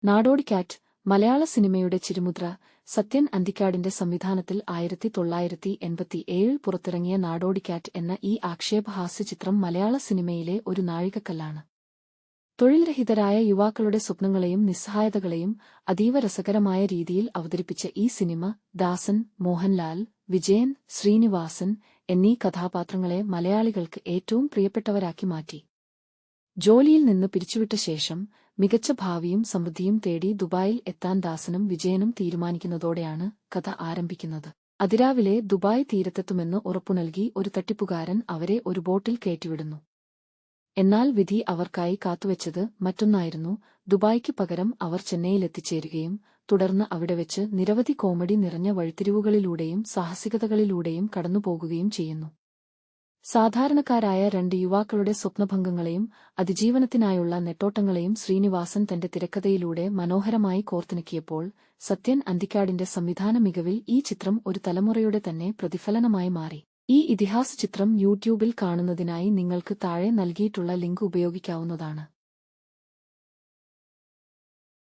നാടോടിക്കാറ്റ് മലയാള സിനിമയുടെ ചിരുമുദ്ര സത്യൻ അന്തിക്കാടിന്റെ സംവിധാനത്തിൽ 1987 പുറത്തിറങ്ങിയ നാടോടിക്കാറ്റ് എന്ന ഈ ആക്ഷേപഹാസ്യ ചിത്രം മലയാള സിനിമയിലെ ഒരു നാഴികക്കല്ലാണ്. തൊഴിൽരഹിതരായ യുവാക്കളുടെ സ്വപ്നങ്ങളെയും നിസ്സഹായതകളെയും അതീവ രസകരമായ രീതിയിൽ അവതരിപ്പിച്ച ഈ സിനിമ ദാസൻ, മോഹൻലാൽ, വിജയൻ, ശ്രീനിവാസൻ എന്നീ കഥാപാത്രങ്ങളെ മലയാളികൾക്ക് ഏറ്റവും പ്രിയപ്പെട്ടവരാക്കി മാറ്റി. ജോലിയിൽ നിന്ന് പിരിച്ചുവിട്ട ശേഷം മികച്ച ഭാവിയും സമൃദ്ധിയും തേടി ദുബായിൽ എത്താൻ ദാസനും വിജയനും തീരുമാനിക്കുന്നതോടെയാണ് കഥ ആരംഭിക്കുന്നത്. അതിരാവിലെ ദുബായ് തീരത്തെത്തുമെന്ന് ഉറപ്പുനൽകി ഒരു തട്ടിപ്പുകാരൻ അവരെ ഒരു ബോട്ടിൽ കയറ്റിവിടുന്നു. എന്നാൽ വിധി അവർക്കായി കാത്തുവെച്ചത് മറ്റൊന്നായിരുന്നു. ദുബായ്ക്ക് പകരം അവർ ചെന്നൈയിലെത്തിച്ചേരുകയും തുടർന്ന് അവിടെ വെച്ച് നിരവധി കോമഡി നിറഞ്ഞ വഴിത്തിരിവുകളിലൂടെയും സാഹസികതകളിലൂടെയും കടന്നുപോകുകയും ചെയ്യുന്നു. സാധാരണക്കാരായ രണ്ട് യുവാക്കളുടെ സ്വപ്നഭംഗങ്ങളെയും അതിജീവനത്തിനായുള്ള നെട്ടോട്ടങ്ങളെയും ശ്രീനിവാസൻ തന്റെ തിരക്കഥയിലൂടെ മനോഹരമായി കോർത്തിണക്കിയപ്പോൾ സത്യൻ അന്തിക്കാടിന്റെ സംവിധാന മികവിൽ ഈ ചിത്രം ഒരു തലമുറയുടെ തന്നെ പ്രതിഫലനമായി മാറി. ഈ ഇതിഹാസ ചിത്രം യൂട്യൂബിൽ കാണുന്നതിനായി നിങ്ങൾക്ക് താഴെ നൽകിയിട്ടുള്ള ലിങ്ക് ഉപയോഗിക്കാവുന്നതാണ്.